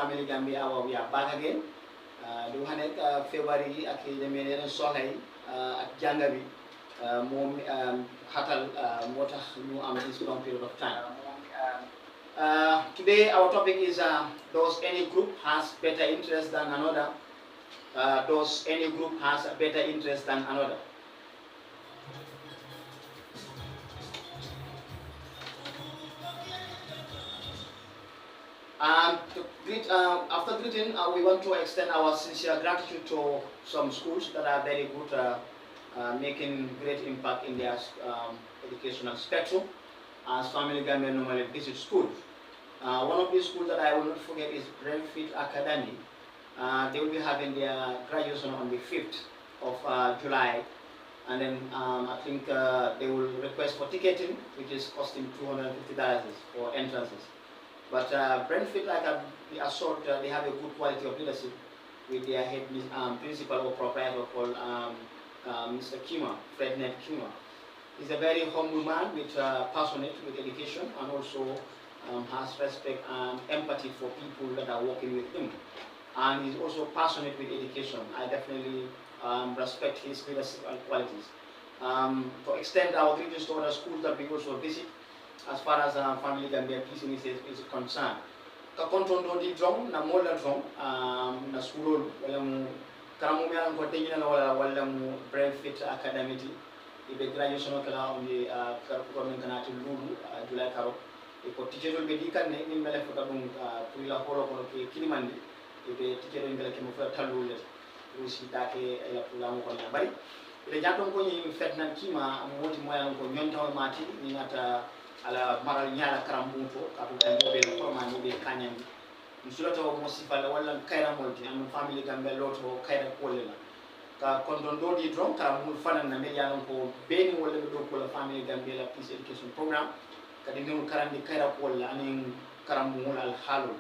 Family Gambia we are back again. Di wax ne February ak yeneen soxla yi ak jànga bi moom xatal moo tax ñu am this long period of time. Today our topic is does any group has better interest than another? Does any group has a better interest than another? After greeting, we want to extend our sincere gratitude to some schools that are very good, making great impact in their educational spectrum, as Family Gambia normally visit schools. One of these schools that I will not forget is Brentford Academy. They will be having their graduation on the 5th of July, and then I think they will request for ticketing, which is costing $250 for entrances. But Brentford, like the assault, they have a good quality of leadership with their head principal or proprietor called Mr. Kima, Frednet Kima. He's a very humble man with passionate with education and also has respect and empathy for people that are working with him. And he's also passionate with education. I definitely respect his leadership qualities. To extend our greetings to other schools that we also visit, as far as Family Gambia Peace Initiative is concerned. Ka kontondo di drum na mola drum na school wala mu karamu mi alam ko tenyina na wala mu Brentford Academy ibe graduation kala on the government kanati lulu July karo e ko teacher be di kan ne ni mele fota dum puila holo ko ke kilimandi ibe teacher ngala ke mo fa talu le rusi take ya pula mo ko na bari ile janton ko ni fetnan kima mo woti mo alam ko nyontaw mati ni ngata ala maral nyaala karambuto kabu be forma ni be kanyan musulata mo sifala wala kayra molti am Family Gambia loto kayra kolela ka kondon do di dron karamul fanan na media ko beni wala do ko la Family Gambia la peace education program kadi ngul karandi kayra kolla anin karambul al halu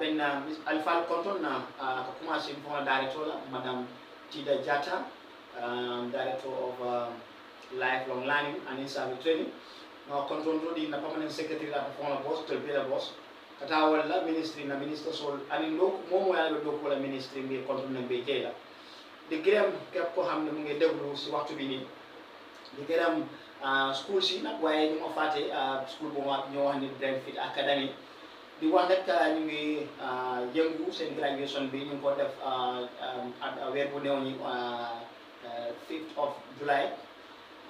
benna al fal konton na ko commencé ko director la madame Tida Jata, director of lifelong learning and in-service training. No control di na permanent secretary la former boss to be the boss kata wala ministry na minister sol ani do momo ya do ko la ministry bi control na be jeyla di gërëm kep ko xamne mu ngi déglu ci waxtu bi ni di gërëm school si nak waye ñu ma faté school bo ma ñoo wax ni Brentford Academy di wax nak ñu ngi yëngu seen graduation bi ñu ko def weer bu neew ni 5th of July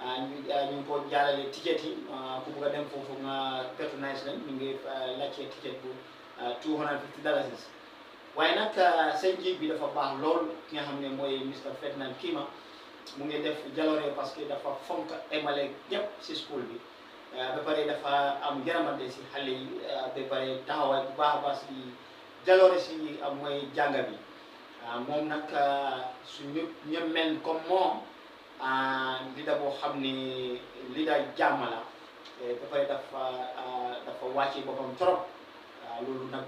ñu ko jaalale ticket yi ku bëgg a dem foofu nga patronize leen ñu ngi laajte ticket bu $250 waaye nag seen jiit bi dafa baax lool ki nga xam ne mooy Mr. Ferdinand Kima mu ngi def jaloore parce que dafa fonk emale ñëpp si school bi ba pare dafa am yaramante si xale yi ba pare taxawaay bu baax a baax si jaloore si mooy jànga bi moom nag su ñëpp mel comme moom leader boo xam ne leader jàmm la ba pare dafa wàcce boppam trop loolu nag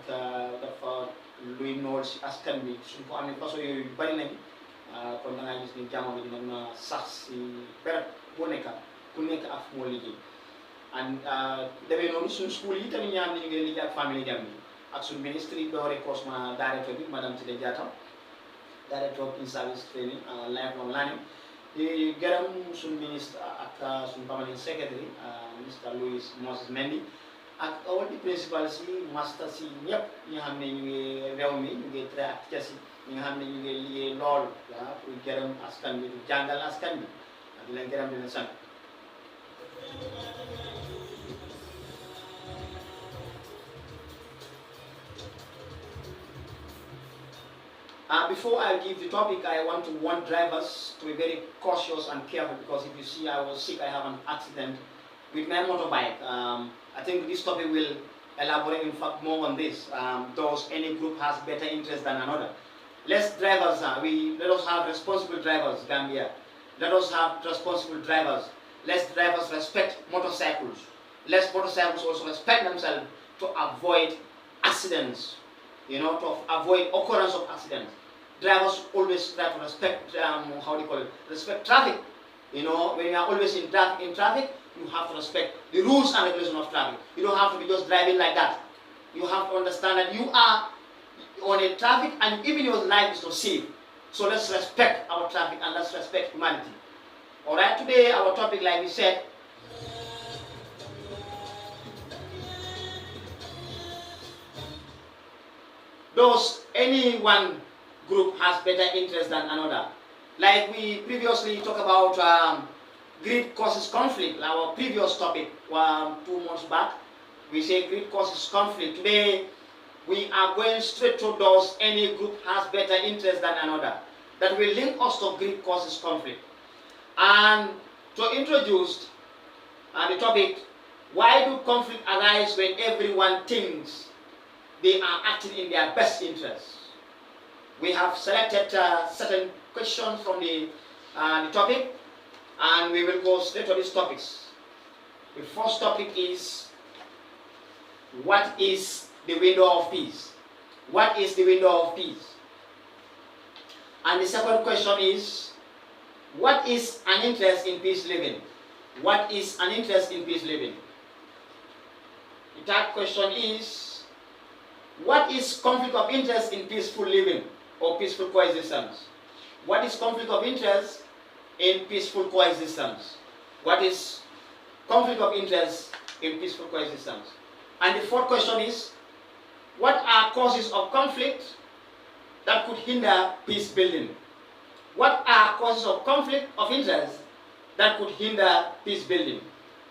dafa luy nool si askan bi suñ ko amee façon yooyu bari nañ kon da ngaa gis ni jàmm bi dina na sax si béréb boo nekka ku nekk ak fu moo liggéey and demee noonu suñ school yi tamit ñaam ni ñu ngi liggéey ak Family Gambia ak suñ ministre yi doore cosma directeur bi madame Tida Diatta director of in-service training lifelong learning di gërëm suñ ministre ak suñ permanent secretary Mr. Louis Moses Mendy ak all the principals yi master si ñëpp ñi nga xam ne ñu ngi réew mi ñu ngi traité ak tees yi ñi nga xam ne ñu ngi liggéey lool pour gërëm askan bi di jàngal askan bi di leen gërëm di leen sant. Before I give the topic, I want to warn drivers to be very cautious and careful because if you see I was sick, I have an accident with my motorbike. I think this topic will elaborate in fact more on this. Does any group has better interest than another? Let's drivers, let us have responsible drivers, Gambia. Let us have responsible drivers. Let's drivers respect motorcycles. Let's motorcycles also respect themselves to avoid accidents. You know, to avoid occurrence of accidents. Drivers always try to respect, respect traffic. You know, when you are always in traffic, you have to respect the rules and regulations of traffic. You don't have to be just driving like that. You have to understand that on a traffic, and even your life is to save. So let's respect our traffic and let's respect humanity. Alright, today our topic, like we said, does any one group has better interest than another? Like we previously talked about greed causes conflict, our previous topic 2 months back. We say greed causes conflict. Today we are going straight to those any group has better interest than another. That will link us to greed causes conflict. And to introduce the topic, why do conflict arise when everyone thinks they are acting in their best interest? We have selected certain questions from the topic, and we will go straight to these topics. The first topic is, what is the window of peace? What is the window of peace? And the second question is, what is an interest in peace living? What is an interest in peace living? The third question is, what is conflict of interest in peaceful living or peaceful coexistence? What is conflict of interest in peaceful coexistence? What is conflict of interest in peaceful coexistence? And the fourth question is, what are causes of conflict that could hinder peace building? What are causes of conflict of interest that could hinder peace building?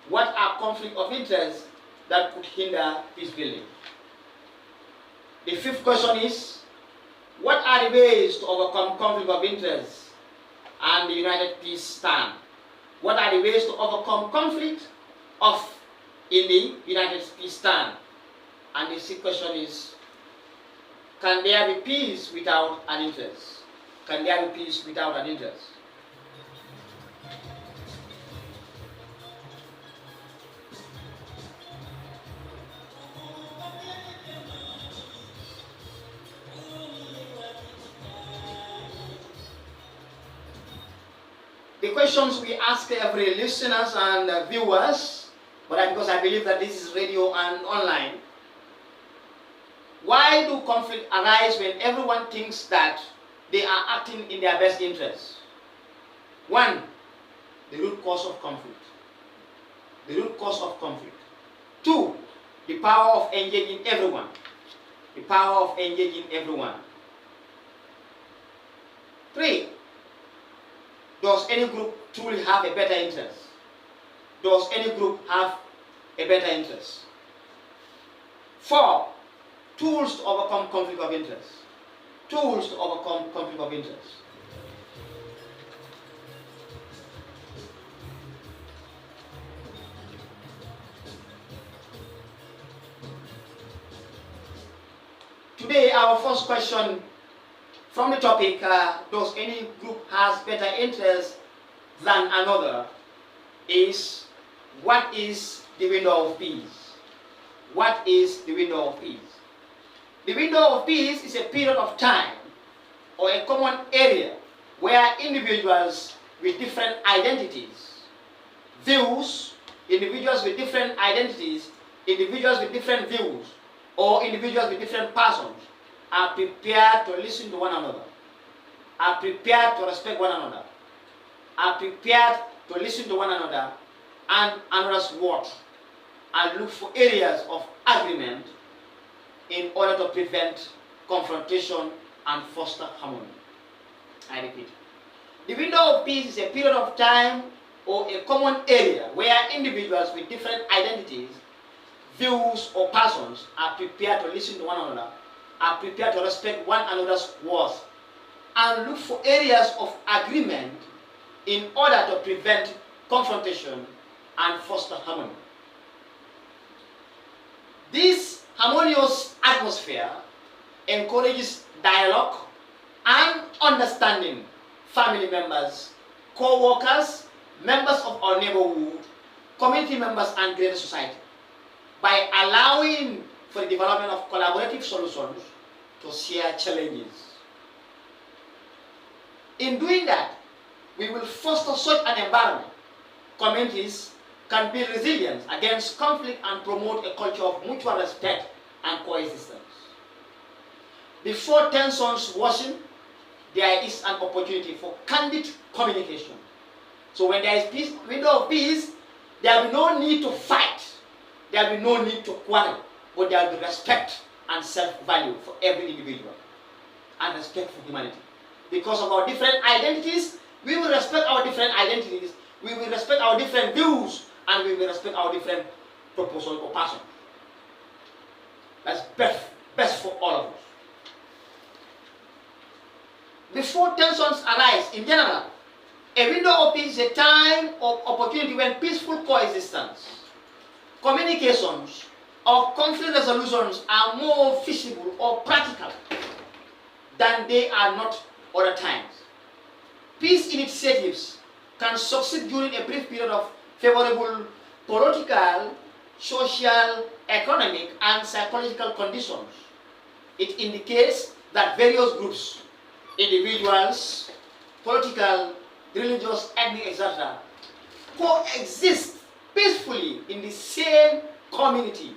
What are conflict of interest that could hinder peace building? The fifth question is, what are the ways to overcome conflict of interest and the United Peace stand? What are the ways to overcome conflict in the United Peace stand? And the sixth question is, can there be peace without an interest? Can there be peace without an interest? The questions we ask every listeners and viewers, but because I believe that this is radio and online, why do conflict arise when everyone thinks that they are acting in their best interest? One, the root cause of conflict. The root cause of conflict. Two, the power of engaging everyone. The power of engaging everyone. Three, does any group truly have a better interest? Does any group have a better interest? Four, tools to overcome conflict of interest. Tools to overcome conflict of interest. Today, our first question from the topic, does any group has better interest than another, is, what is the window of peace? What is the window of peace? The window of peace is a period of time or a common area where individuals with different identities, views, individuals with different identities, individuals with different views, or individuals with different passions are prepared to listen to one another, are prepared to respect one another, are prepared to listen to one another and another's word, and look for areas of agreement in order to prevent confrontation and foster harmony. I repeat. The window of peace is a period of time or a common area where individuals with different identities, views, or passions are prepared to listen to one another, are prepared to respect one another's worth, and look for areas of agreement in order to prevent confrontation and foster harmony. This harmonious atmosphere encourages dialogue and understanding family members, co-workers, members of our neighborhood, community members, and greater society by allowing for the development of collaborative solutions to share challenges. In doing that, we will foster such an environment. Communities can be resilient against conflict and promote a culture of mutual respect and coexistence. Before tensions worsen, there is an opportunity for candid communication. So when there is peace, window of peace, there will be no need to fight. There will be no need to quarrel. But there will be respect and self-value for every individual. And respect for humanity. Because of our different identities, we will respect our different identities. We will respect our different views. And we will respect our different proposals or passions. That's best for all of us. Before tensions arise, in general, a window of peace is a time of opportunity when peaceful coexistence, communications, or conflict resolutions are more feasible or practical than they are not other times. Peace initiatives can succeed during a brief period of favorable political, social, economic, and psychological conditions. It indicates that various groups, individuals, political, religious, ethnic, etc., coexist peacefully in the same community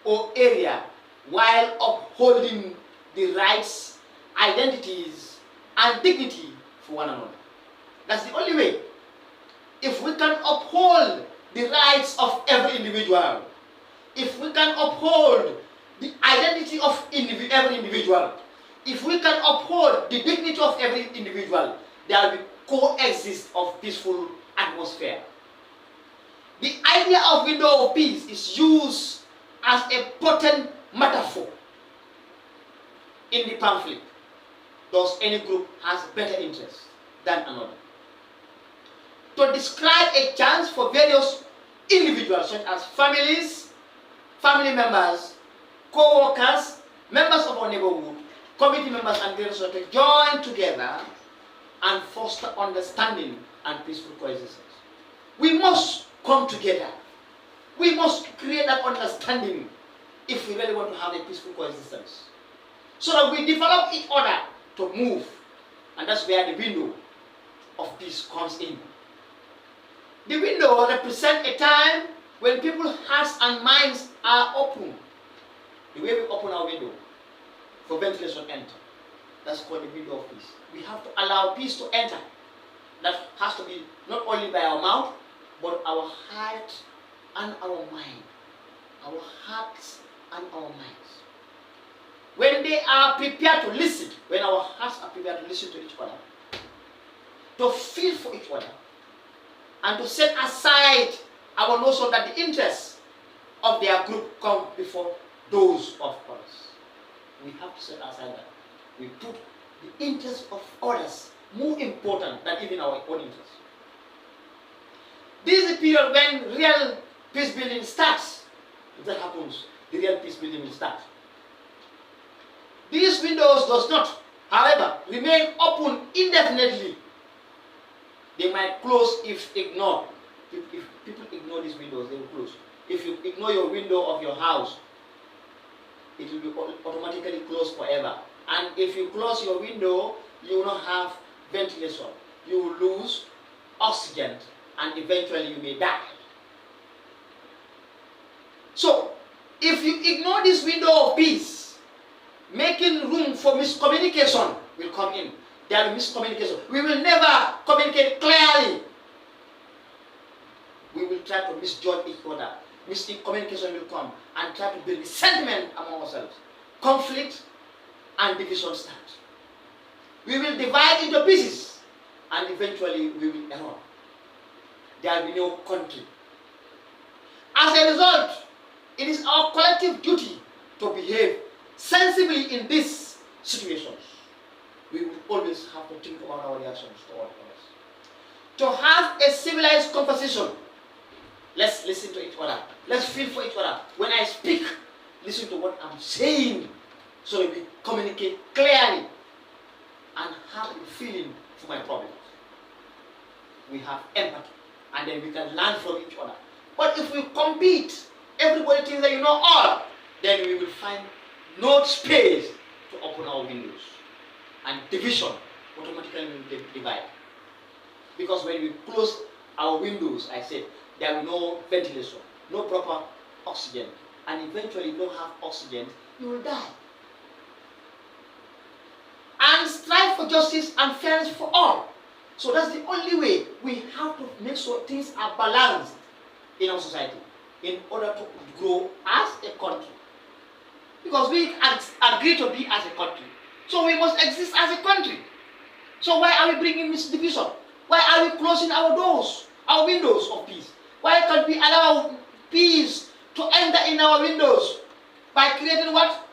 or area while upholding the rights, identities, and dignity for one another. That's the only way. If we can uphold the rights of every individual, if we can uphold the identity of every individual, if we can uphold the dignity of every individual, there will be coexist of peaceful atmosphere. The idea of window of peace is used as a potent metaphor in the pamphlet. Thus, any group has better interest than another. To describe a chance for various individuals, such as families, family members, co-workers, members of our neighborhood, committee members, and various to join together and foster understanding and peaceful coexistence. We must come together. We must create that understanding if we really want to have a peaceful coexistence. So that we develop each other to move. And that's where the window of peace comes in. The window represents a time when people's hearts and minds are open. The way we open our window for ventilation to enter. That's called the window of peace. We have to allow peace to enter. That has to be not only by our mouth, but our heart and our mind. Our hearts and our minds. When they are prepared to listen, when our hearts are prepared to listen to each other, to feel for each other, and to set aside our notion that the interests of their group come before those of others. We have to set aside that. We put the interests of others more important than even our own interests. This is the period when real peace building starts. If that happens, the real peace building will start. These windows does not, however, remain open indefinitely. They might close if ignored. If people ignore these windows, they will close. If you ignore your window of your house, it will be automatically closed forever. And if you close your window, you will not have ventilation. You will lose oxygen, and eventually you may die. So, if you ignore this window of peace, making room for miscommunication will come in. There will be miscommunication. We will never communicate clearly. We will try to misjudge each other. Miscommunication will come and try to build resentment among ourselves. Conflict and division start. We will divide into pieces and eventually we will erode. There will be no country. As a result, it is our collective duty to behave sensibly in these situations. We will always have to think about our reactions to all others. To have a civilized conversation, let's listen to each other. Let's feel for each other. When I speak, listen to what I'm saying so that we communicate clearly and have a feeling for my problems. We have empathy and then we can learn from each other. But if we compete, everybody thinks that you know all, then we will find no space to open our windows. And division automatically will divide. Because when we close our windows, I said, there will be no ventilation, no proper oxygen. And eventually, if you don't have oxygen, you will die. justice and fairness for all. So that's the only way. We have to make sure things are balanced in our society in order to grow as a country. Because we agree to be as a country. So we must exist as a country. So why are we bringing this division? Why are we closing our doors, our windows of peace? Why can't we allow peace to enter in our windows by creating what?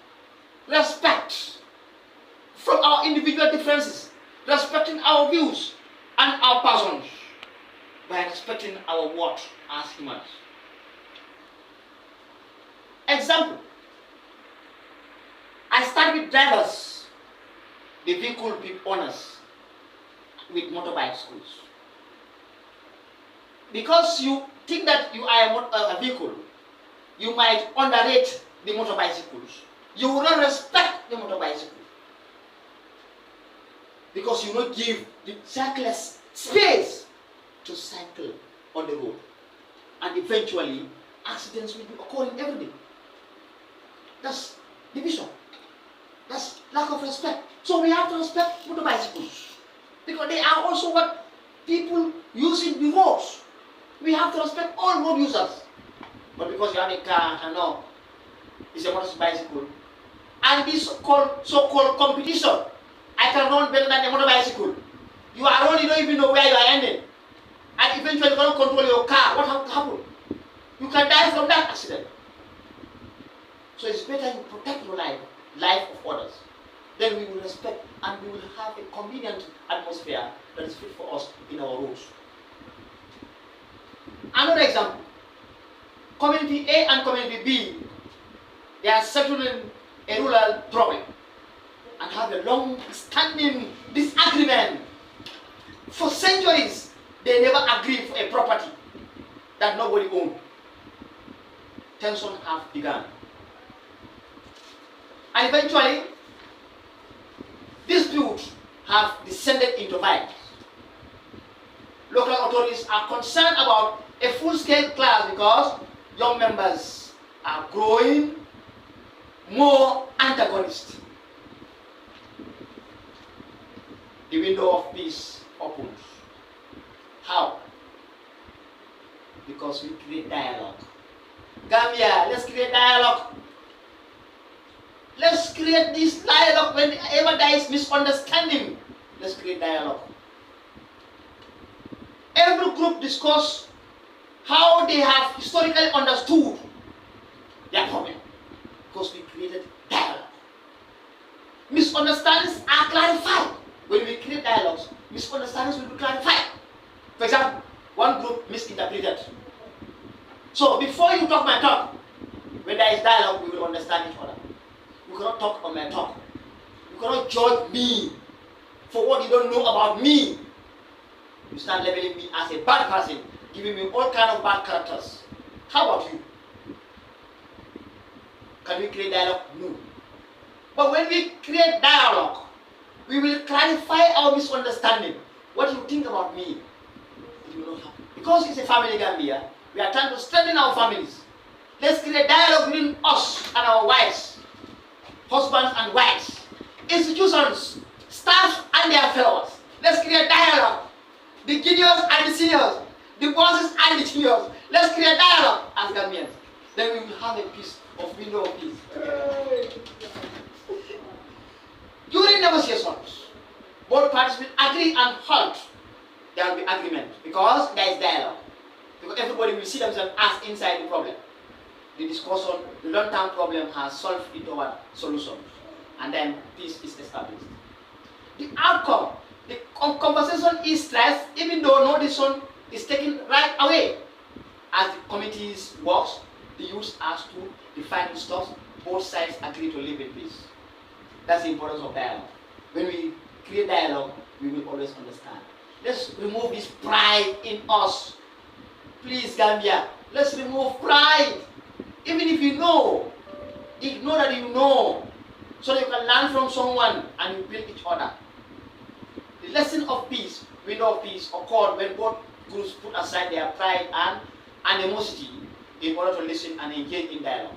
Respect from our individual differences, respecting our views and our persons, by respecting our worth as humans. Example, I start with drivers, the vehicle owners, with motorbike schools. Because you think that you are a vehicle, you might underrate the motorbicycles. You will not respect the motorbicycle. Because you will not give the cyclists space to cycle on the road. And eventually, accidents will be occurring every day. That's division. That's lack of respect. So we have to respect motorbicycles. Because they are also what people using the roads. We have to respect all road users. But because you have a car and no, it's a motorbicycle. And this so-called competition, I can run better than a motorbicycle. You are running, you don't even know where you are ending. And eventually you cannot control your car. What happened? You can die from that accident. So it's better you protect your life of others. Then we will respect and we will have a convenient atmosphere that is fit for us in our roads. Another example, community A and community B, they are settling a rural problem and have a long-standing disagreement. For centuries, they never agreed for a property that nobody owned. Tension have begun. And eventually, disputes have descended into violence. Local authorities are concerned about a full-scale class because young members are growing more antagonistic. The window of peace opens. How? Because we create dialogue. Gambia, let's create dialogue. Let's create this dialogue. Whenever there is misunderstanding, let's create dialogue. Every group discuss how they have historically understood their problem. Because we created dialogue. Misunderstandings are clarified. When we create dialogues, misunderstandings will be clarified. For example, one group misinterpreted. So before you talk my talk, when there is dialogue, we will understand each other. You cannot talk on my talk. You cannot judge me for what you don't know about me. You start labeling me as a bad person, giving me all kinds of bad characters. How about you? Can we create dialogue? No. But when we create dialogue, we will clarify our misunderstanding. What you think about me, it will not happen. Because it's a family Gambia, we are trying to strengthen our families. Let's create dialogue between us and our wives, husbands and wives, institutions, staff and their fellows. Let's create dialogue. The juniors and the seniors, the bosses and the juniors. Let's create dialogue as Gambians. Then we will have a piece of window of peace. During negotiations, both parties will agree and halt. There will be agreement because there is dialogue. Because everybody will see themselves as inside the problem. The discussion, the long-term problem has solved into our solutions. And then peace is established. The outcome, the conversation is stressed even though no decision is taken right away. As the committees works, the youth has to define the stuff. Both sides agree to live in peace. That's the importance of dialogue. When we create dialogue, we will always understand. Let's remove this pride in us. Please, Gambia, let's remove pride. Even if you know, ignore that you know, so that you can learn from someone and you build each other. The lesson of peace, window of peace, occurred when both groups put aside their pride and animosity in order to listen and engage in dialogue.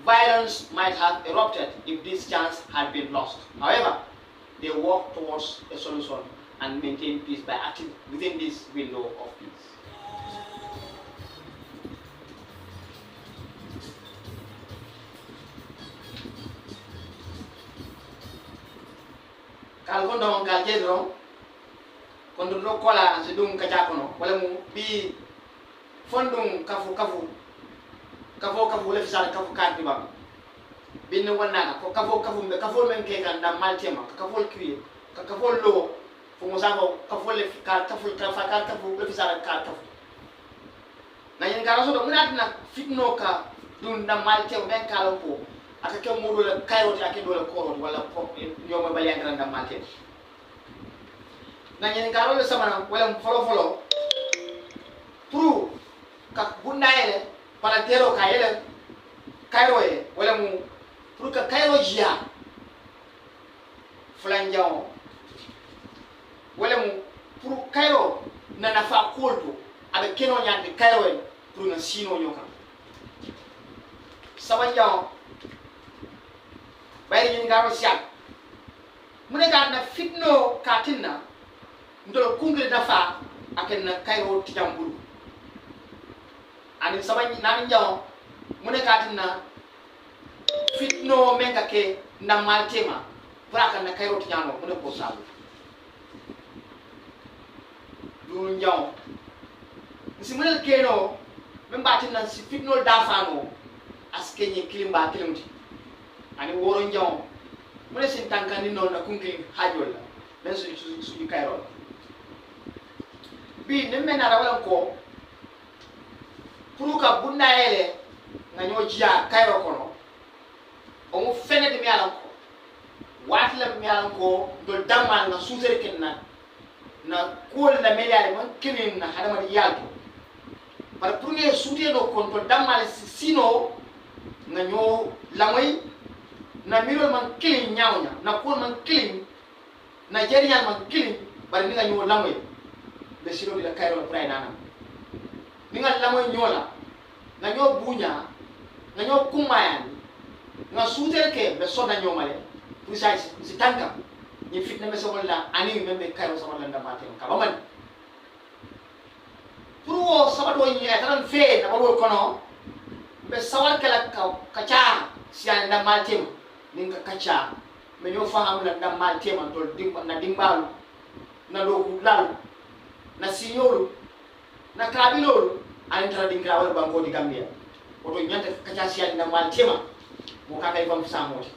Violence might have erupted if this chance had been lost. However, they work towards a solution and maintain peace by acting within this window of peace. Kal kondo on kal jedro kondo do kola sidum kachakono wala mu bi fondum kafu le fisal kafu karti ba binne wonna ko kafu be kafu men ke kan dam maltema kafu kriye kafu lo fo mo sako kafu le kafu le fisal kafu na yen garaso do munatina fitno ka dum dam maltema ben kala ko aka ke modo le kayroti ake do le koroti wala ko nyoma bali andran dam maltema na yen garo le samana wala folo pour ka bundayele palantero kayele kayroye wala mu pour ka kayro jia flanjao wala mu pour kayro na nafa kolto abe keno nyande kayroye pour na sino nyoka sabanjao bayri ni garo siak mune ga na fitno katinna ndol kungre dafa aken kayro tijambulu ani sabani nani njaw mune katina fitno menga ke na maltema braka na kayro tijano mune ko sabu lu njaw si mune keno membatina si fitno dafano askenye kilimba kilimti ani woro njaw mune sin tankani non na kungre hajola ben su kayro bi nemme na wala ko pour ka bunda ele nga nyojia kayro kono o mu fene de mi alan ko wati la mi alan ko do damal na suzere kenna na ko la mediale man kinin na hadama di yalto par pour ne soute do kon to damal sino nga nyo lamoy na miro man kilin nyawnya na ko man kilin na jeriyan man kilin bar ni nga nyo lamoy be sino di la kayro pray nana ninga lamoy nyola nga nyo bunya nga nyo kumayan nga suter ke be soda nyomale pusa si tanka ni fitna be sobola ani membe kayro sobola ndamate ka baman pro sabato ni etaran fe na babo kono be sawal kala kacha si an ndamate ninga kacha me nyo faham la ndamate man tol dimba na dimbalu na do lalu na sinyolu na kabilolu ani tara dingra wala banko di Gambia oto nyanta kacha siya na maltema mo kaka ifam samoti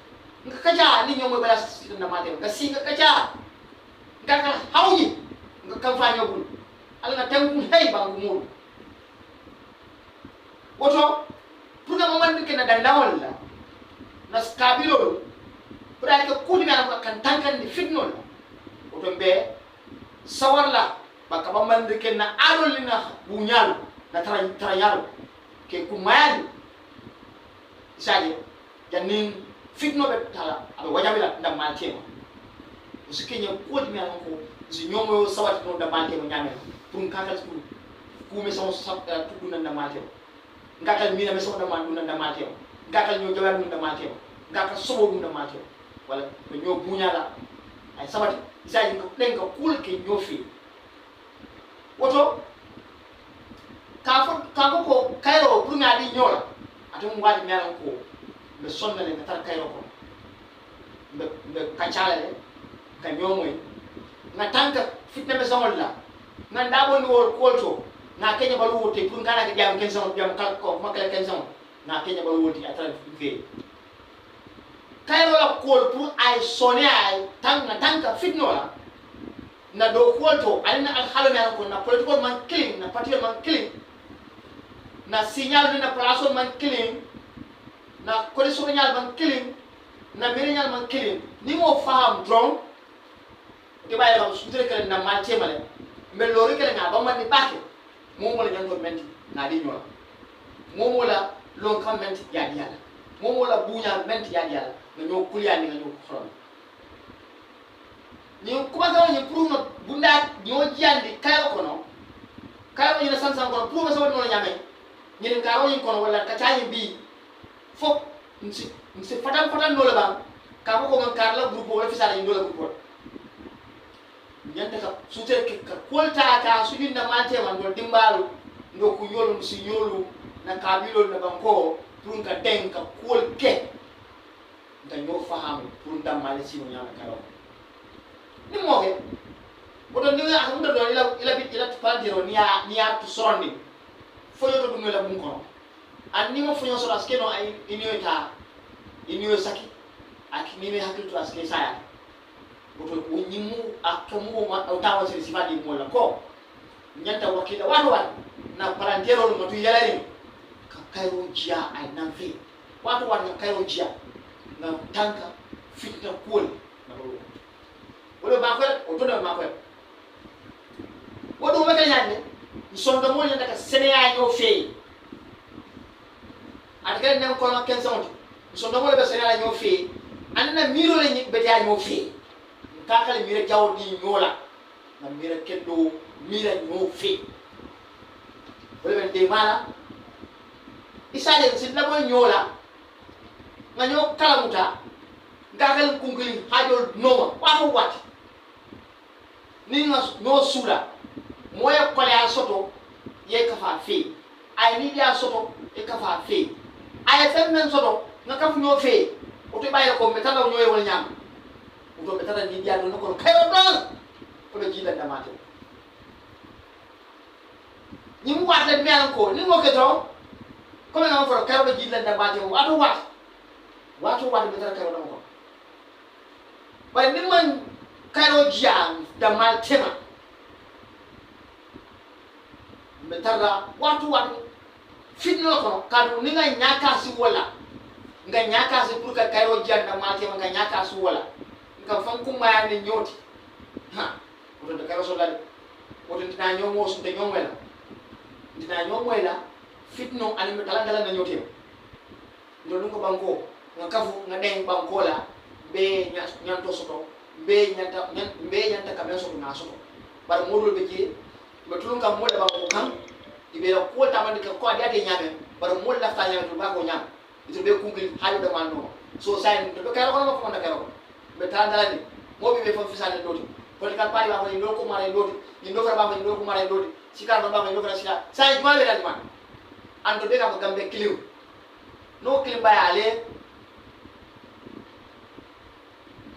nga kacha ni nyomo bala na maltema nga singa kacha nga hawji nga kam fanyo bul ala na tangu hey bangu mulu oto pour nga mamandi ke na dandawol la na kabilolu pour ay ko kudi na kan tankan di fitnol oto be sawarla baka mamandi ke na alolina bunyal na taranyalo ke kumayali isaje janin fitno be tala abe wajabila nda maltema usikenye ko dimi an ko si nyomo sawati no nda maltema nyame pour kakal school kume son sabta tudu nda maltema ngakal mina me son nda maltema ngakal nyo jawar nda maltema ngakal sobo nda maltema wala be nyo bunyala ay sawati isaje ko denga kul ke nyofi woto kafo ko kayro pour ngadi nyola atum wadi melan ko be sonnale na tar kayro ko be kachalale ka nyomoy na tanka fitna be samolla na ndabo ni wor kolto na kenya balu wote pour ngana ke jam ken samo jam kal ko makale ken samo na kenya balu wote atra fe kayro la kol pour ay sone ay tanka fitno la na do kolto alina al halu melan ko na political man killing na patriot man killing na signal na plaso man killing na kolesonial man killing na millennial man killing ni mo faham drone ke baye ba sutre kala na mal temale mel lori kala nga ba man ni bakke momo la jango menti na di nyola momo la lon kam menti ya di yalla momo la bunya menti ya di yalla na nyo kulya ni nga nyo xoron ni ko ba taw ni pour no bunda nyo jiandi kayo kono kayo ni na sansan kono pour ba so no nyame ñen karo yin kono wala ka tayi bi fop nsi fatan no la ba ka ko man kar la groupe wala fisala yin do la groupe nyanta ka sutere ka kolta ka sujin na mante man do dimbalu ndo ku yolu si yolu na kabilo na banko pour ka den ka kol ke da ñoo fahamu pour ndamale si ñana karaw ni mo ke bodo ni nga xam do ila pandiro niya tu sorondi foyo to dum la bun kono an ni mo foyo so aske no ay iniyo saki ak ni me hakil to aske saya bodo ko nyimu akamu ma tawa ci sifadi mo la ko nyanta wakila watu na parantero lo matu yalare ka kairo jia ay namfi watu na kairo jia na tanka fitna kul na wala ba ko o to na ma ko wodo ma kala yanne sonda mo nyanda ka seneya ñoo fey adaka nem ko na ken sonti sonda mo be seneya ñoo fey anna miro le ñi be ya ñoo fey ka kala mira jaw di ñola na mira kendo mira ñoo fey wala ben de mala isale sin la moy ñola nga ñoo kala muta ngagal kunguli hajol noma wato wat ni nga no sura moya kolya soto ye kafa fe ay ni dia soto e kafa fe ay fem men soto nga kaf ñoo fe o to baye ko metala ñoy wala ñam o to metala ni dia do ko kayo don ko be jida damate ni mu wat le mel ko ni mo ke to ko nga fo kayo be jida damate wato wat metala kayo do ko bay ni man kayo jiam damal tema metara watu fitno ko kadu ni nga nyaka si wala nga nyaka si pour ka kayo janda mate nga nyaka si wala nga fam ko ma ne nyoti ha ko de kayo so dal ko de dina nyomo su de nyomela dina nyomela fitno ani metala ngala na nyoti ndo ko banko nga kafu nga den banko la be nyanto soto be nyanta kameso na soto bar modul be je batulun kam molla ba ko kan ibe ko tamande ko adi ate nyame bar molla fa nyame to ba ko nyam ito be kungil halu da mando so sai to be karo ko ko na karo be tandani mo be fo fisane doti political party ba ko ndo ko mare doti ndo ko ba ko ndo ko mare doti sikar ba ko ndo ko sika sai ma be dal man ando be ka ko gambe kliw no klim ba ale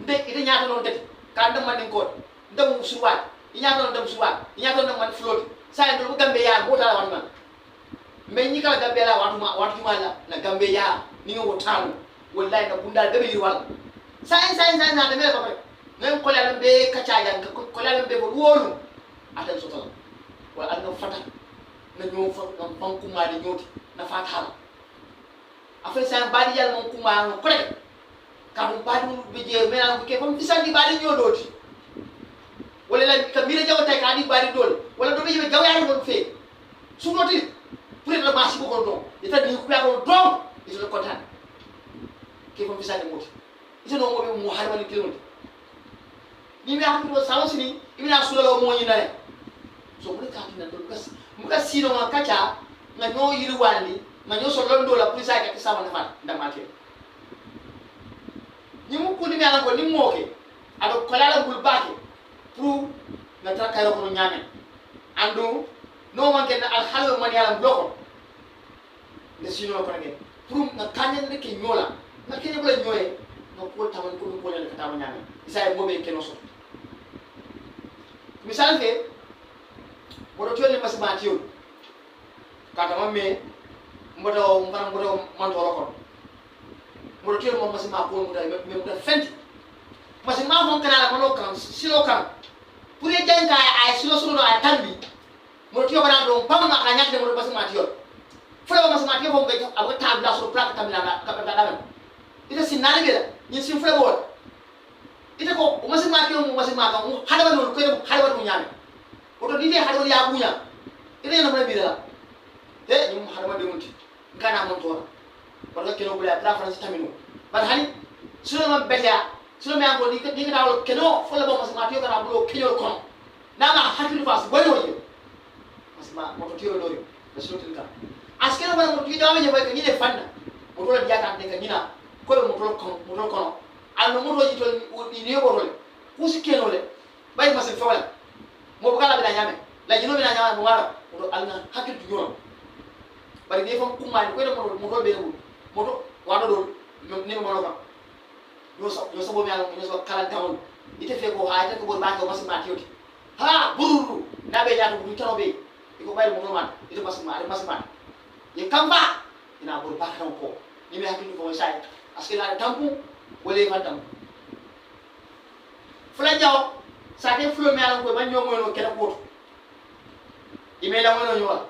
nde ite nyaata non tati ka ndam man ko ndam suwa inyaato ndam suwa inyaato ndam man float sai ndo gambe ya mota la watuma me nyi kala gambe la watuma la na gambe ya ni ngo talu wallahi na bunda be yirwal sai na de me ko ngem ko la be kacha ya ko la be bo wolu atan so tala wala an no fata na ñoo fa ngam fam kuma de ñoti na fatala afay sai badi yal mon kuma ko rek kam badi be je me na ko ke fam fisandi badi ñodoti wala la ka mira jaw tay ka di bari dol wala do be jaw yaari mon fe su noti pour être marché ko don eta ni ku ya ko don iso ko tan ke fam fisani moti iso no mo be mo harba ni kilon ni mi hakko sawo sini imi na sulalo mo ni na so mo ka tin do kas mo ka sino ma kacha nga no yiri wandi nga no so londo la pour ça ka sama na fa ndamate ni mo ko ni mi ala ko ni mo ke ado kolala bul baake pour na ta kayo ko nyame andu no man ken al halu man yalla bloko ne sino ko ngene pour na kanyen ne ke nyola na ke bula nyoye no ko taman ko le ka taman nyame isa mo be keno so misal ke bodo tole masmatiyo kata mamme mbodo man toro ko bodo tole mo masma ko mo da fenti masma mo kana la mo kan silo kan pour jenga ay silo do ay tambi mo tiyo bana do pam ma ka nyakde mo masma tiyo fo masma tiyo mo be abo tabla so plaka tamila ka da ita sinani bela ni sin fo bo ita ko masma tiyo mo masma ka mo hada no ko hada no nyame oto dite hado ya bunya ite no mala bidala de ni hada de munti ngana mon tora barka keno bula tra france tamino bar hani silo ma betia silo me ango di dawo keno fo la bo masma tiyo kana bulo kenyo kon na ma hakilu fas boy woyo masma moto tiyo dori da silo tinka askena ba mo tiyo dawo je boy ni de fanda mo to la diaka de kanina ko mo to kon alno mo to jito ni ne bo role kusi keno le bay masin fawla mo bukala bi na nyame la jino bi na nyama mo wara do alna hakil tu juro bari ni fam kumani ko do mo do be wu mo do wado do ni mo no ka yo so bo mi ala yo so kala tawon ite fe ko ha ite ko bo ba ko masin ma tioti ha bururu na be jaatu du tano be iko bayri mo man ite masin ma ye kamba ina bo ba kan ko ni me hakil ko sai aske la tampu wole fan tampu fula jaw sa te flo mi ala ko ba nyomo no kala ko ime la mo no nyola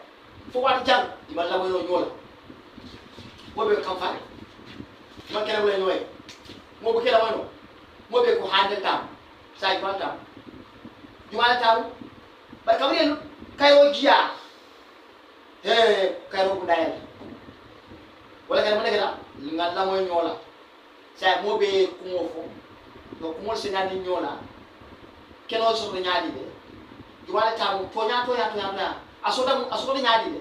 fo wat jang iba la mo no nyola mo be kam fa ma kala wala nyoy mo be kala wano mo be ko hande tam sa ko tam jumala tam ba kamri kayo jiya kayo ko dayal wala kala mo negala ngal la mo nyola sa mo be ko mo fo do ko mo sinani nyola keno so nyaadi de jumala tam tonya asoda nyaadi de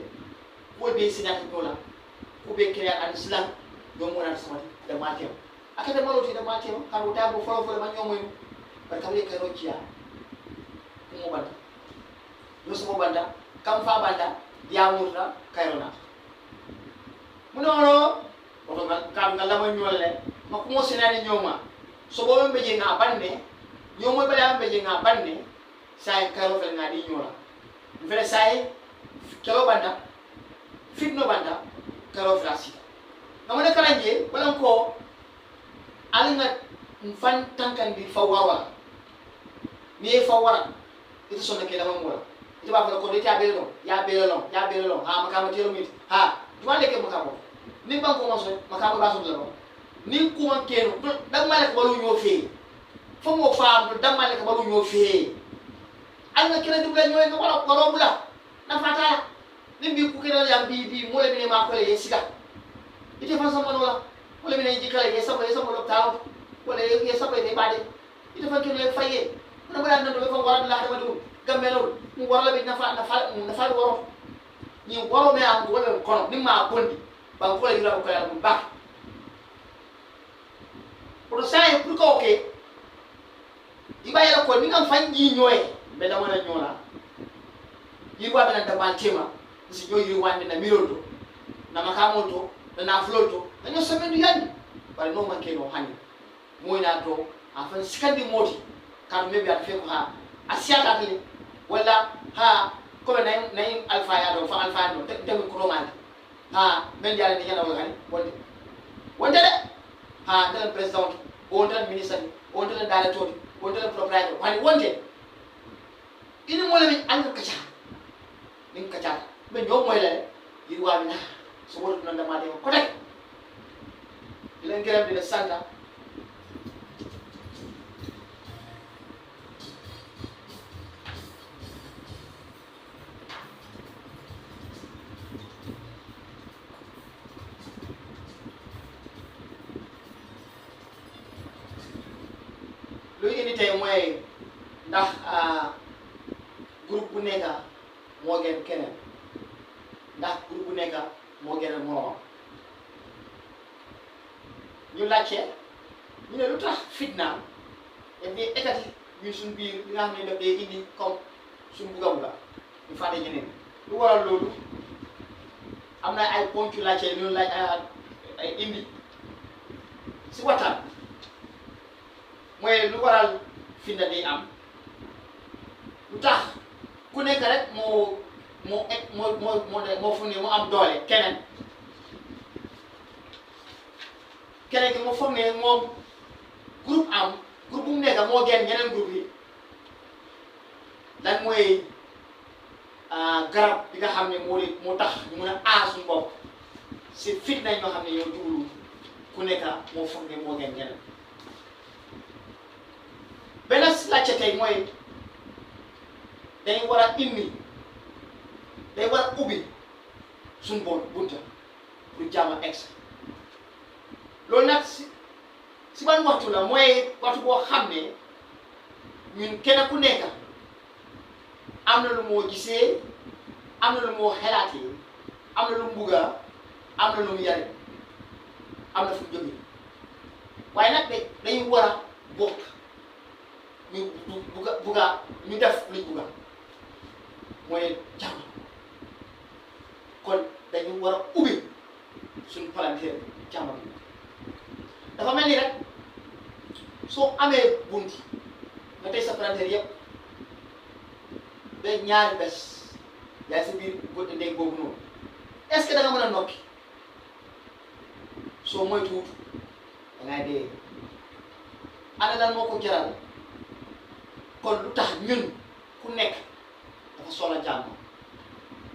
ko be sinani nyola ko be kaya an islam do mo na sama da matew akade maloti da matew kan wuta bo folo man nyomo bar kamri kayo jiya mo banda yo so banda kam fa banda dia murna kayrona munono oto kam ngala mo nyolle ma ko mo sinani nyoma so bo be je nga bande nyomo be la be je nga bande say kayro fel ngadi nyola fele say kelo banda fitno banda kayro fel asita ngamane kalanje balan ko alinga mfan tankan di fawara ni fawara itu sonna ke dama ngora itu ba fa ko de ya belelo ha makama telo mit ha duma leke makama ni ban ko moso makama ba so la ni ko man keno dam malek balu ñoo fe fo mo faam dam malek balu ñoo fe alna kila dubla ñoy nga wala bula na fata ni bi ku kena ya bi mo le ni ma ko le sika ite fa sama wala wala mi ne jikala ye sama lo taw wala ye sama ne bade ite fa kene le faye na ba na do fa wala la da du gamelo mu wala be na fa woro ni woro me am wala kono ni ma bondi ba ko le dira ko ya mu ba pour ça pour ko ke iba ya ko ni ngam fanji nyoy be da wana nyola yiwa be na da bantema si nyoy yi wande na mirodo na makamoto na floto na so mendu yani bari no manke no hani moy na to afan sikandi moti ka me be at fe ko ha asiata tele wala ha ko nay alfa ya do fa alfa do te ko roman ha men jare ni yana wala wonde de ha dal president o dal ministre o dal directeur o dal proprietor wani wonde ini mo le min an kacha nin kacha be ñoo moy le yirwa mi na so wodo non dama de ko tek len gërëm di la santa luy indi tay moy ndax groupe bu nekk moo gën keneen ndax groupe bu nekk moo gën a moroom ñu laajte ñu ne lu tax fitna daf dee ekati ñun suñ biir li nga xam ne daf dee indi comme suñ bugga ñu fàtte ñeneen lu waral loolu am na ay ponk yu laajte ñu laaj ay indi si waxtaan mooy lu waral fitna di am lu tax ku nekk rek moo fu ne mu am doole keneen ki moo foog ne moom groupe bu mu nekk moo gën ñeneen groupe yi lan mooy garab bi nga xam ne moo tax ñu mun a aar suñu bopp si fitna ñoo xam ne yow jublu ku nekk moo foog ne moo gën ñeneen benn laajte tey mooy dañu war a day war a ubbi suñu bunta pour jàmm egg loolu nag si ban waxtu la mooy waxtu boo xam ne ñun kenn ku nekk am na lu moo gisee am na lu moo xelaatee am na lu mu bugga am na lu mu yare am na fu mu jógee waaye nag dañu war a bokk ñu bugga ñu def luñ bugga mooy jàmm kon dañu war a ubbi suñu palanteer jàmm bi dafa mel ni rek soo amee bunti nga tey sa palanteer yëpp ba ñaari bés yaay si biir ndéeg boobu noonu est-ce que da nga mën a nokki soo moytuwut da ngay dee ana lan moo ko jaral kon lu tax ñun ku nekk dafa soxla jàmm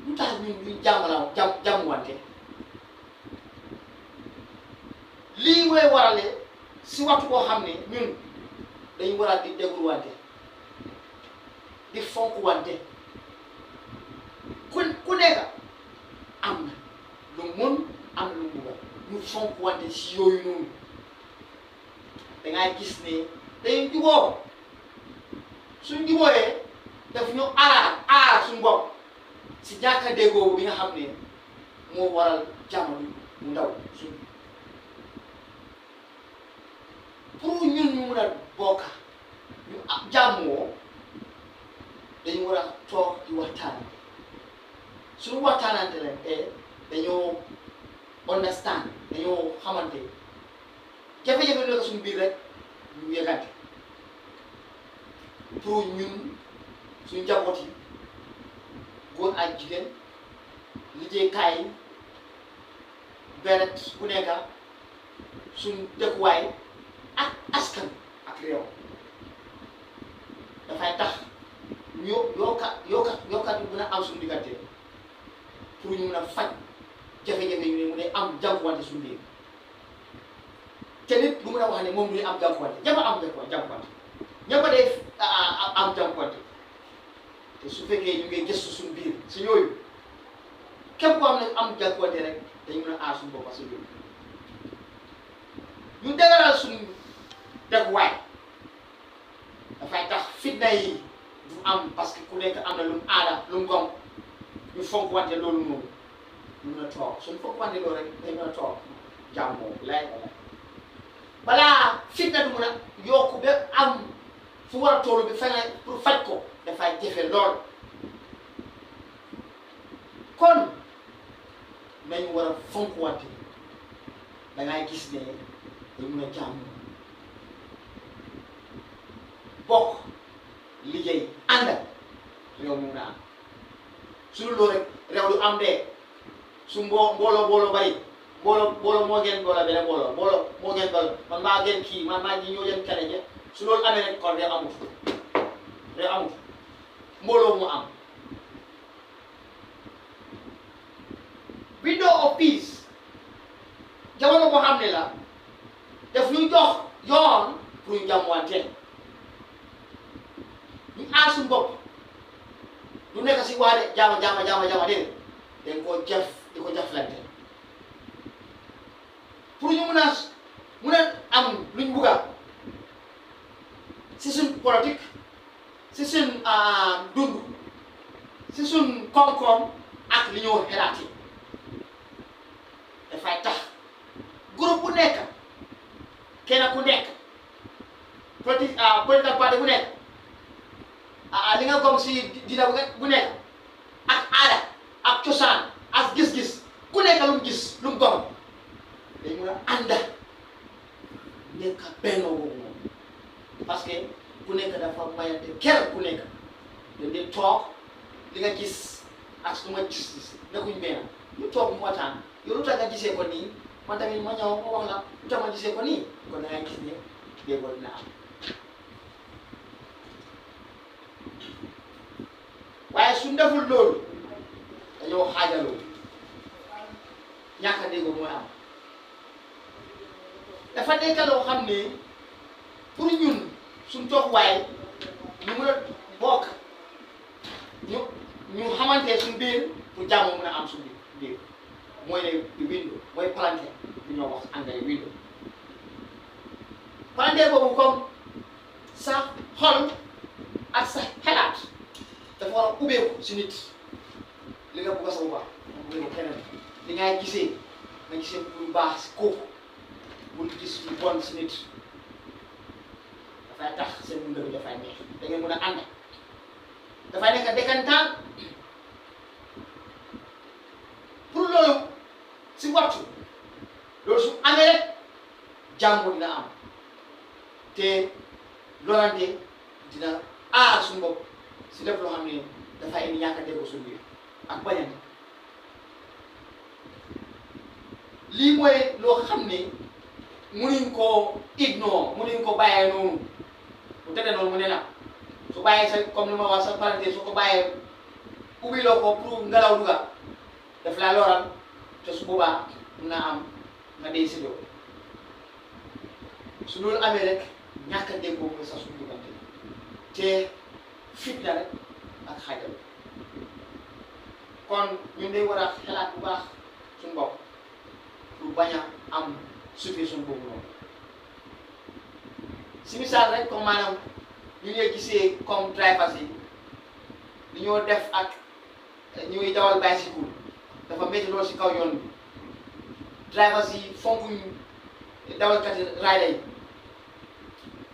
lu tax ñun ñu jàmmuwante lii mooy warale si waxtu boo xam ne ñun dañu war a di dégluwante di fonk wante ku nekk am na lu mun am na lu mu bëgg ñu fonk wante si yooyu noonu dangay gis ne dañu juboo suñ jubooyee daf ñu aar suñu bopp si ñàkk a déggoo bi nga xam ne moo waral jamono mu ndaw suñ pour ñun ñu mun a bokk ñu jàmmoo dañu war a toog di waxtaan suñu waxtaanante leen te dañoo understand dañoo xamante jafe-jafe nekk suñu biir rek ñu yëgante pour ñun suñu njaboot yi góor ak jigéen liggéeykaay yi benn ku nekk suñu dëkkuwaay ak askan ak réew dafay tax ñu yokkat yu mën a am suñu diggante pour ñu mën a faj jafe-jafe yu ne mu ne am jànkuwante suñu biir te nit du mën a wax ne moom du am jànkuwante ñëpp a am jànkuwante ñëpp a dee am jànkuwante te su fekkee ñu ngi gëstu suñu biir si yooyu képp koo xam ne am jànkuwante rek dañu mën a aar suñu bopp si biir ñu dëgëral suñu dëkkuwaay dafay tax fitna yi du am parce que ku nekk am na lu mu aada lu mu gom ñu fonk wante loolu noonu ñu mën a toog suñu fonk wante loolu rek dañ mën a toog jàmmoo lay balaa fitna du mën a yokku ba am fu war a toolu bi feneen pour faj ko dafay jafe lool kon nañu war a fonk wante dangay gis ne dañ mën a jàmm bokk liggéey ànd réew mi mun a am suñu loolu rek réew du am dee su mbooloo bari mbooloo moo gën mbooloo beneen mbooloo moo gën mbooloo man maa gën kii man maa ngi ñoo gën keneen su loolu amee rek kon réew amut mbooloo mu am window of peace jamono boo xam ne la daf ñu jox yoon pour ñu jàmmwante ñu aar suñu bopp du nekk si waade jaama dégg dañ koo di ko jaflante pour ñu mun a am luñ bugga si suñ politique si suñ dund si suñ koom-koom ak li ñoo xelaat yi dafay tax groupe bu nekk kenn ku nekk political party bu nekk li nga gom si dina bu nekk ak aada ak cosaan ak gis-gis ku nekk lu mu gis lu mu gom dañ mën a ànd nekk benn boobu moom parce que ku nekk dafa mayante kenn ku nekk dañ di toog li nga gis ak lu ma gis nekkuñ benn ñu toog mu waxtaan yow lu tax nga gisee ko nii man tamit ma ñëw ma wax la lu tax ma gisee ko nii kon da ngay gis ne déggoo dina am waaye su deful loolu dañoo xaajaloo ñàkk a déggoo mooy am dafa nekk loo xam ne pour ñun suñ tooguwaay ñu mën a bokk ñu xamante suñ biir pour jàmm mën a am suñ biir mooy ne di window mooy palanteer bi ñoo wax anglais window palanteer boobu comme sa xol ak sa xelaat dafa war a ubbeeku si nit li nga bëgg a sa bu baax nga ubbeeku keneen li ngay gisee nga gisee lu baax si kooku bul gis lu bon si nit dafay tax seen dund bi dafay neex da ngeen mën a ànd dafay nekk dëkkantaan pour loolu si waxtu loolu su amee rek jàmm dina am te lorante dina aar suñu bopp si lépp loo xam ne dafa indi ñàkk a déggoo suñu biir ak bañante lii mooy loo xam ne mënuñ koo ignore mënuñ ko bàyyee noonu bu tëddee noonu mu ne la su bàyyee sa comme ni ma wax sa parenté su ko bàyyee ubbiloo ko pour ngelaw duga daf laa loral te su boobaa mun naa am nga dee si loolu su loolu amee rek ñàkk a déggoo mooy sax suñu diggante te fitna rek ak xaajal kon ñun day war a xalaat bu baax suñu bopp pour bañ a am situation boobu noonu si misaal rek comme maanaam ñu ngi gisee comme drivers yi li ñoo def ak ñuy dawal bicycle dafa métti loolu si kaw yoon bi drivers yi fonkuñ dawalkati rider yi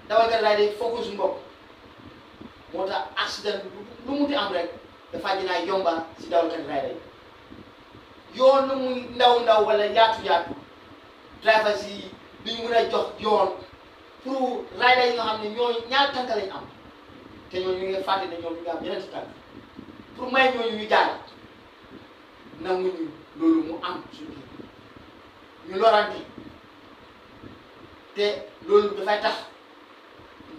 dawalkati rider yi fonkuñ suñu bopp moo tax accident lu mu ti am rek dafa dinaa yomba si dawalkati rider yi yoon lu muy ndaw wala yaatu drivers yi duñu mën a jox yoon pour rider yi nga xam ne ñooñu ñaar tànk lañ am te ñooñu ñu ngi fàtte ne ñoom ñu ngi am yeneen tànk pour may ñooñu ñu jaar nanguñu loolu mu am suñu ñu lorante te loolu dafay tax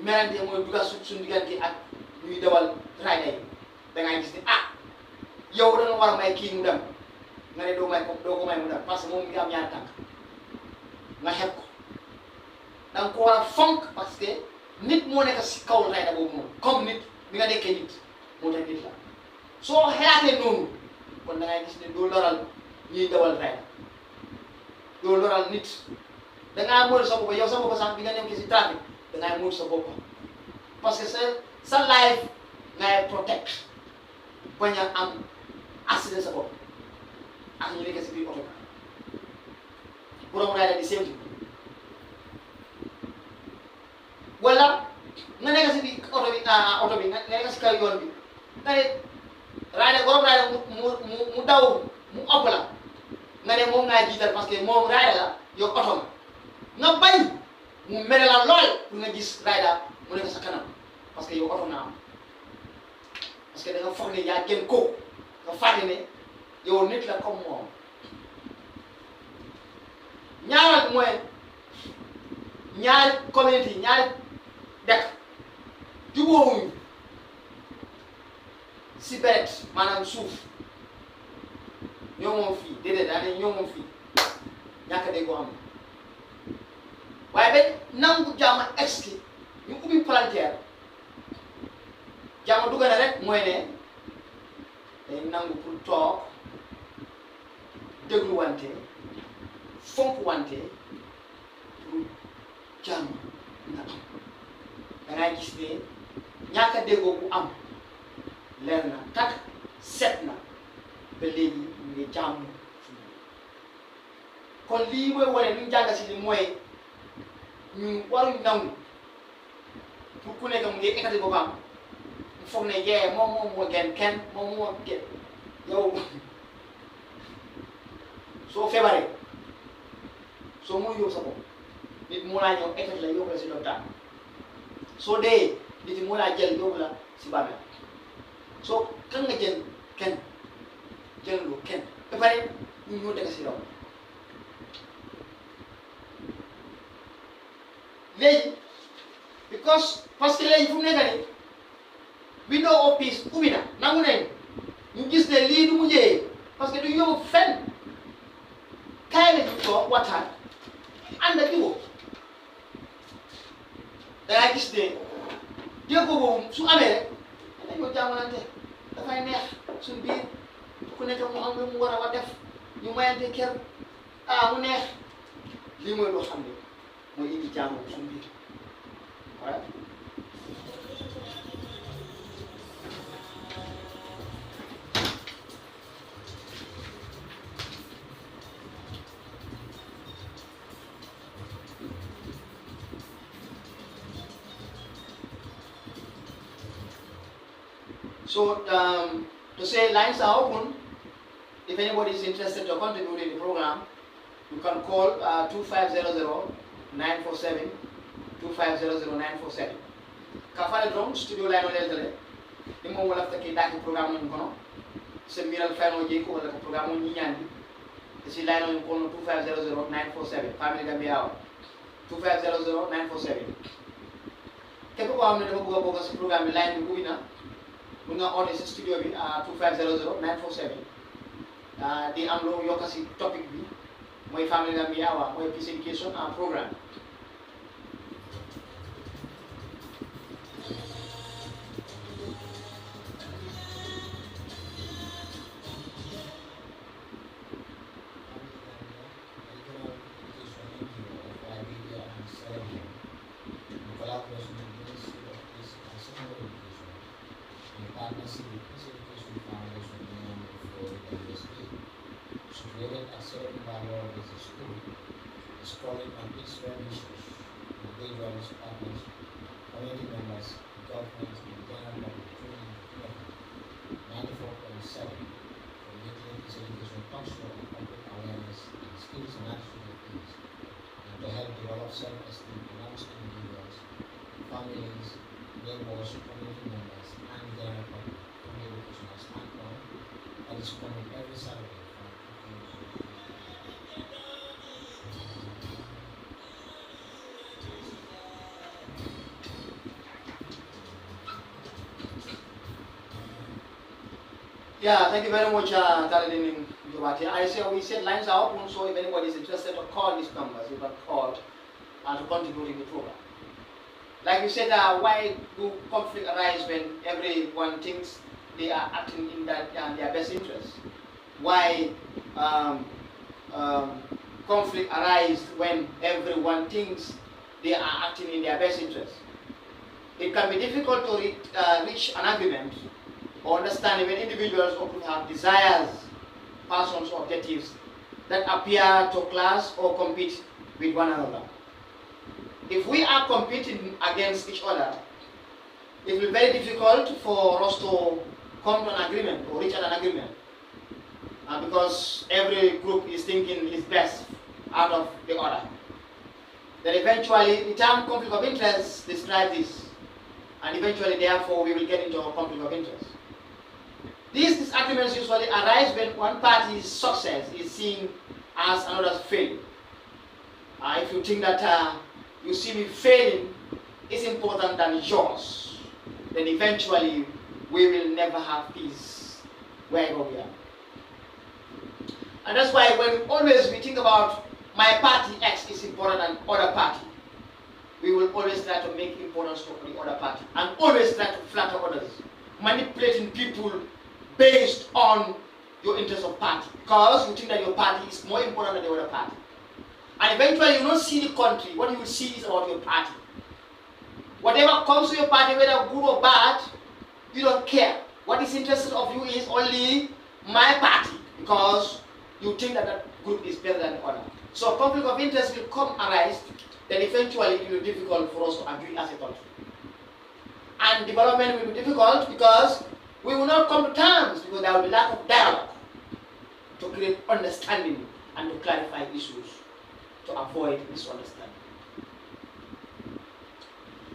merante mooy dugal suñu diggante ak ñuy dawal rider yi da ngay gis ne yow da nga war a may kii mu dem nga ne doo ko may mu dem parce que moom mi ngi am ñaari tànk nga xeeb ko da nga ko war a fonk parce que nit moo nekk si kaw rider boobu noonu comme nit mi nga nekkee nit moo tax nit la soo xelaatee noonu kon da ngay gis ne doo loral ñuy dawal rider doo loral nit da ngaa moytu sa bopp yow sa bopp sax bi nga nekk si trafic da ngay moytu sa bopp parce que sa life ngay protect bañ a am accident sa bopp ak ñu nekk si biir oto borom rider di séntu wala nga nekk si biir oto bi nga nekk si kaw yoon bi nga ne rider borom rider mu daw mu ëpp la nga ne moom ngaa jiital parce que moom rider la yow oto nga bañ mu mere la lool pour nga gis rider mu nekk sa kanam parce que yow oto nga am parce que da nga foog ne yaa gën ko nga fàtte ne yow nit la comme moom ñaareel mooy ñaari communauté ñaari dëkk jubóowuñu si beret maanaam suuf ñoo moom fii déedéet daa ne ñoo moom fii ñàkk a déggoo am waaye ba nangu jaama exki ñu ubbi palanteer jaama dugg na rek mooy ne day nangu pour toog déglu wante fonk wante pour jàmm nga am da ngay gis ne ñàkk a déggoo bu am leer na takk set na ba léegi ñu ngi jàmm kon lii mooy wane ñu jàng si li mooy ñu waruñ nangu pour ku nekk mu ngi ekkati boppam mu foog ne yee moom moo gën kenn moom moo gën yow soo feebaree soo mënu yóbbu sa bopp nit moo laa ñëw ekkati la yóbbu la si lopitaan soo dee nit moo laa jël yóbbu la si bàmmeel soo kan nga jël kenn jëluloo kenn ba pare ñu ñoo dëkk si raw léegi parce que léegi fu mu nekk nii window of peace ubbi na nangu nañ ñu gis ne lii du mujjee parce que du yóbbu fenn kaay la ñu toog waxtaan ànd ak jiwoo da ngay gis ne déggoo boobu su amee rek dañoo jàmmalante dafay neex suñ biir ku nekk mu am lu mu war a def ñu mayante kër mu neex lii mooy loo xam ne mooy indi jàmm suñ biir voilà. So to say lines are open, if anybody is interested to contribute in the program, you can call 2500-947, 2500-947. Kafale drum studio line on the imo wala take daki program on kono se miral fano je ko wala ko program on nyandi si line on kono 2500-947 Family Gambia 2500-947 képp ko am ne dama bëgg bokk ci programme bi line bi ubina mu nga order ci studio bi 2500-947 di am lo yokk ci topic bi moy Family Gambia wa moy peace education programme. Self-esteem amongst individuals, families, neighbors, community members, and general public from the educational standpoint that is coming every Saturday from 2 Yeah, thank you very much, Taladin Jubati. We said lines are open, so if anybody is interested to call these numbers, you can call and to contribute in the program. Like you said, why do conflict arise when everyone thinks they are acting in their best interest? Why conflict arise when everyone thinks they are acting in their best interest? It can be difficult to reach an agreement or understand when individuals often have desires, passions, or objectives that appear to clash or compete with one another. If we are competing against each other, it will be very difficult for us to come to an agreement or reach an agreement because every group is thinking its best out of the other. Then eventually the term conflict of interest describes this, and eventually therefore we will get into a conflict of interest. These disagreements usually arise when one party's success is seen as another's failure. If you think that you see me failing is important than yours, then eventually we will never have peace wherever we are. And that's why when always we think about my party X is important than other party, we will always try to make importance to the other party and always try to flatter others, manipulating people based on your interest of party, because you think that your party is more important than the other party. And eventually you don't see the country, what you will see is about your party. Whatever comes to your party, whether good or bad, you don't care. What is interested of you is only my party, because you think that that group is better than the other. So conflict of interest will arise, then eventually it will be difficult for us to agree as a country. And development will be difficult because we will not come to terms, because there will be lack of dialogue to create understanding and to clarify issues, to avoid misunderstanding.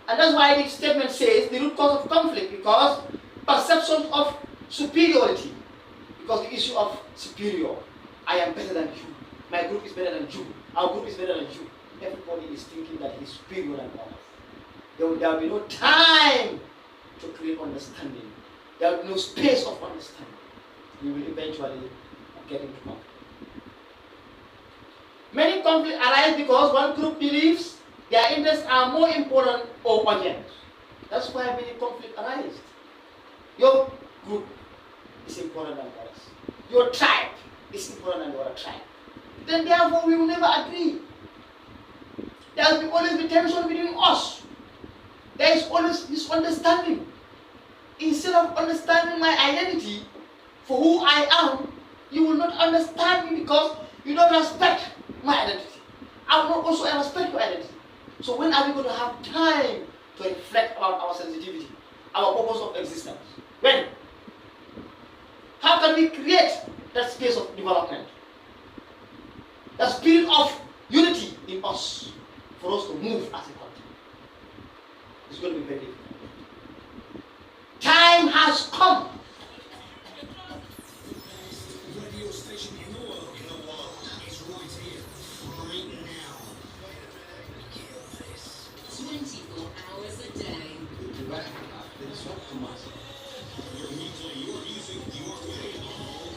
And that's why the statement says the root cause of conflict, because perception of superiority, because the issue of superior, I am better than you, my group is better than you, our group is better than you. Everybody is thinking that he is superior than others. There will be no time to create understanding. There will be no space of understanding. We will eventually get into conflict. Many conflicts arise because one group believes their interests are more important or urgent. That's why many conflicts arise. Your group is important than others. Your tribe is important than the other tribe. Then therefore we will never agree. There will always be tension between us. There is always misunderstanding. Instead of understanding my identity for who I am, you will not understand me because you don't respect my identity. I will not also respect your identity. So when are we going to have time to reflect about our sensitivity, our purpose of existence? When? can we create that space of development? The spirit of unity in us for us to move as a country. It's going to be very difficult. Time has come. Radio station in the world is right here, right now. Kill this. 24 hours a day. Your music, your way.